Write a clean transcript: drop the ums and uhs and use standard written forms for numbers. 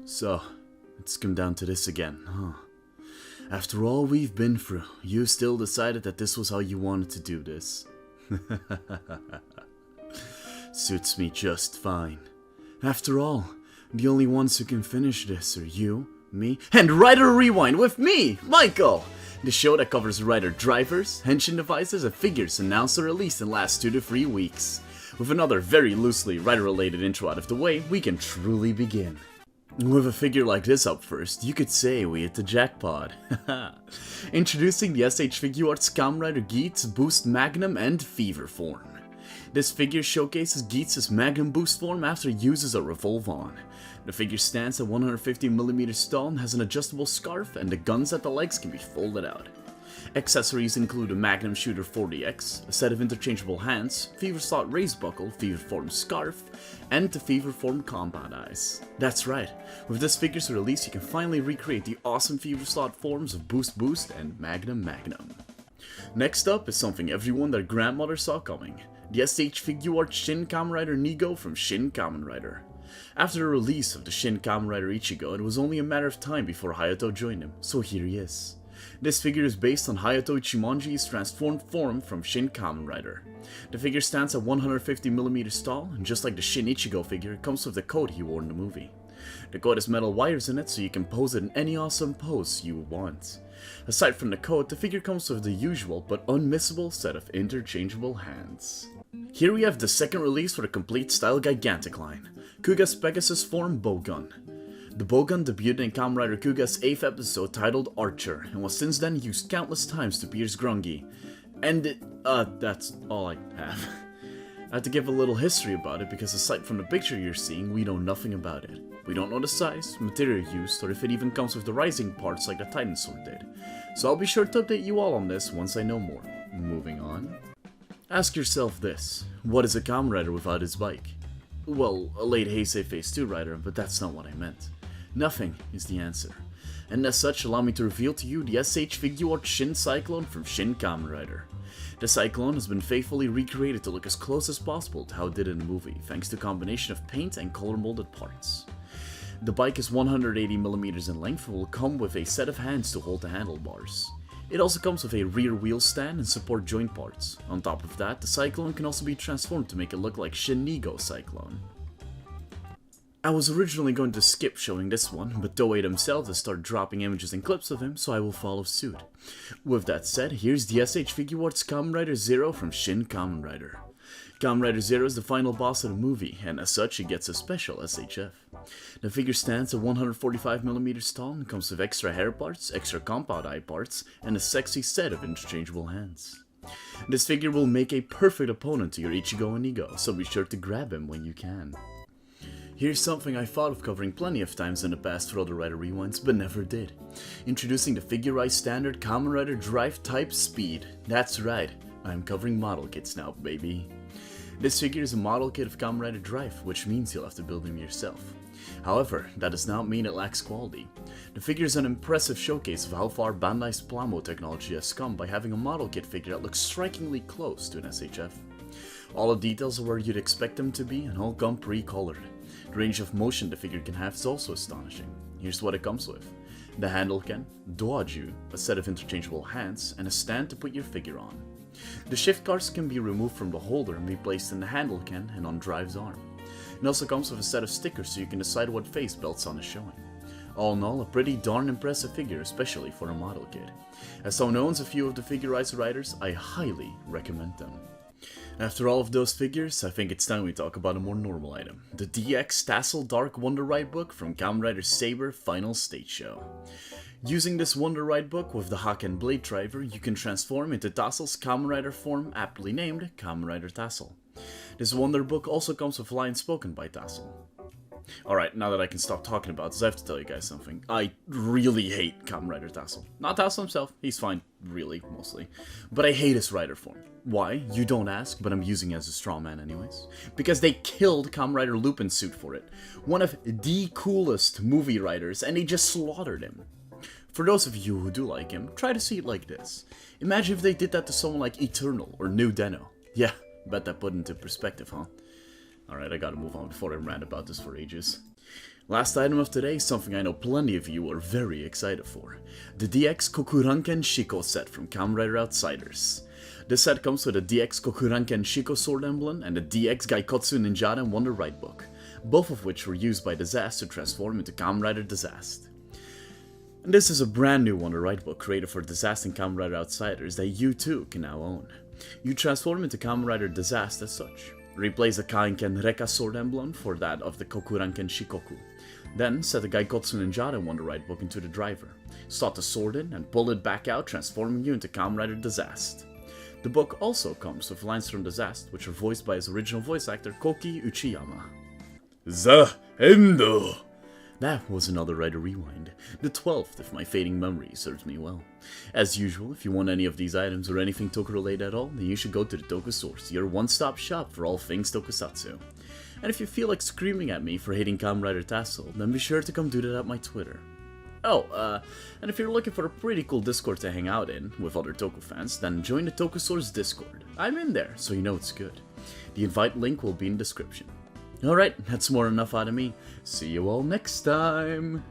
So, it's come down to this again, huh? After all we've been through, you still decided that this was how you wanted to do this. Suits me just fine. After all, the only ones who can finish this are you, me, and Rider Rewind with me, Michael! The show that covers Rider drivers, henshin devices, and figures announced or released in the last 2 to 3 weeks. With another very loosely Rider-related intro out of the way, we can truly begin. With a figure like this up first, you could say we hit the jackpot. Introducing the S.H.Figuarts Kamen Rider Geats Boost Magnum and Fever form. This figure showcases Geats' Magnum Boost form after he uses a Revolve-On. The figure stands at 150mm tall and has an adjustable scarf, and the guns at the legs can be folded out. Accessories include a Magnum Shooter 40X, a set of interchangeable hands, Fever Slot Raised Buckle, Fever Form Scarf, and the Fever Form Compound Eyes. That's right, with this figure's release you can finally recreate the awesome Fever Slot forms of Boost Boost and Magnum Magnum. Next up is something everyone their grandmother saw coming, the S.H.Figuarts Shin Kamen Rider Nigo from Shin Kamen Rider. After the release of the Shin Kamen Rider Ichigo, it was only a matter of time before Hayato joined him, so here he is. This figure is based on Hayato Ichimonji's transformed form from Shin Kamen Rider. The figure stands at 150mm tall, and just like the Shin Ichigo figure, it comes with the coat he wore in the movie. The coat has metal wires in it, so you can pose it in any awesome pose you want. Aside from the coat, the figure comes with the usual but unmissable set of interchangeable hands. Here we have the second release for the complete style Gigantic line, Kuga's Pegasus form Bowgun. The Bowgun debuted in Kamen Rider Kuga's 8th episode titled Archer, and was since then used countless times to pierce Grungy. And that's all I have. I had to give a little history about it because aside from the picture you're seeing, we know nothing about it. We don't know the size, material used, or if it even comes with the rising parts like the Titan Sword did. So I'll be sure to update you all on this once I know more. Moving on. Ask yourself this, what is a Kamen Rider without his bike? Well, a late Heisei Phase 2 rider, but that's not what I meant. Nothing is the answer. And as such, allow me to reveal to you the S.H.Figuarts Shin Cyclone from Shin Kamen Rider. The Cyclone has been faithfully recreated to look as close as possible to how it did in the movie, thanks to a combination of paint and color molded parts. The bike is 180mm in length and will come with a set of hands to hold the handlebars. It also comes with a rear wheel stand and support joint parts. On top of that, the Cyclone can also be transformed to make it look like Shin Nigo Cyclone. I was originally going to skip showing this one, but Toei themselves has started dropping images and clips of him, so I will follow suit. With that said, here's the S.H.Figuarts Kamen Rider Zero from Shin Kamen Rider. Kamen Rider Zero is the final boss of the movie, and as such he gets a special S.H.F. The figure stands at 145mm tall and comes with extra hair parts, extra compound eye parts, and a sexy set of interchangeable hands. This figure will make a perfect opponent to your Ichigo and Nigo, so be sure to grab him when you can. Here's something I thought of covering plenty of times in the past for other Rider Rewinds, but never did. Introducing the Figurized Standard Kamen Rider Drive Type Speed. That's right, I'm covering model kits now, baby. This figure is a model kit of Kamen Rider Drive, which means you'll have to build him yourself. However, that does not mean it lacks quality. The figure is an impressive showcase of how far Bandai's Plamo technology has come by having a model kit figure that looks strikingly close to an S.H.F. All the details are where you'd expect them to be and all come pre-colored. The range of motion the figure can have is also astonishing. Here's what it comes with. The handle can, doaju, a set of interchangeable hands, and a stand to put your figure on. The shift cards can be removed from the holder and be placed in the handle can and on Drive's arm. It also comes with a set of stickers so you can decide what face Belt's on is showing. All in all, a pretty darn impressive figure, especially for a model kit. As someone who owns a few of the Figurized riders, I highly recommend them. After all of those figures, I think it's time we talk about a more normal item. The DX Tassel Dark Wonder Ride book from Kamen Rider Saber Final Stage Show. Using this Wonder Ride book with the Haken Blade Driver, you can transform into Tassel's Kamen Rider form aptly named Kamen Rider Tassel. This Wonder book also comes with lines spoken by Tassel. Alright, now that I can stop talking about this, I have to tell you guys something. I really hate Kamen Rider Tassel. Not Tassel himself, he's fine, really, mostly. But I hate his rider form. Why? You don't ask, but I'm using it as a straw man anyways. Because they killed Kamen Rider Lupin's suit for it. One of the coolest movie writers, and they just slaughtered him. For those of you who do like him, try to see it like this. Imagine if they did that to someone like Eternal or New Deno. Yeah, bet that put into perspective, huh? Alright, I gotta move on before I rant about this for ages. Last item of today is something I know plenty of you are very excited for. The DX Kokuranken Shiko set from Kamen Rider Outsiders. This set comes with a DX Kokuranken Shiko sword emblem and a DX Gaikotsu Ninjaden Wonder Ride book, both of which were used by Disaster to transform into Kamen Rider Disaster. And this is a brand new Wonder Ride book created for Disaster and Kamen Rider Outsiders that you too can now own. You transform into Kamen Rider Disaster as such. Replace the Kainken Reka sword emblem for that of the Kokuranken Shikoku. Then set the Gaikotsu Ninjaden Wonder Ride book into the driver. Slot the sword in and pull it back out, transforming you into Kamen Rider Disaster. The book also comes with lines from Disaster, which are voiced by his original voice actor Koki Uchiyama. Endo! That was another Rider Rewind, the 12th if my fading memory serves me well. As usual, if you want any of these items or anything Toku related at all, then you should go to the Toku Source, your one-stop shop for all things Tokusatsu. And if you feel like screaming at me for hating Kamen Rider Tassel, then be sure to come do that at my Twitter. Oh, and if you're looking for a pretty cool Discord to hang out in with other Toku fans, then join the Toku Source Discord. I'm in there, so you know it's good. The invite link will be in the description. Alright, that's more than enough out of me. See you all next time!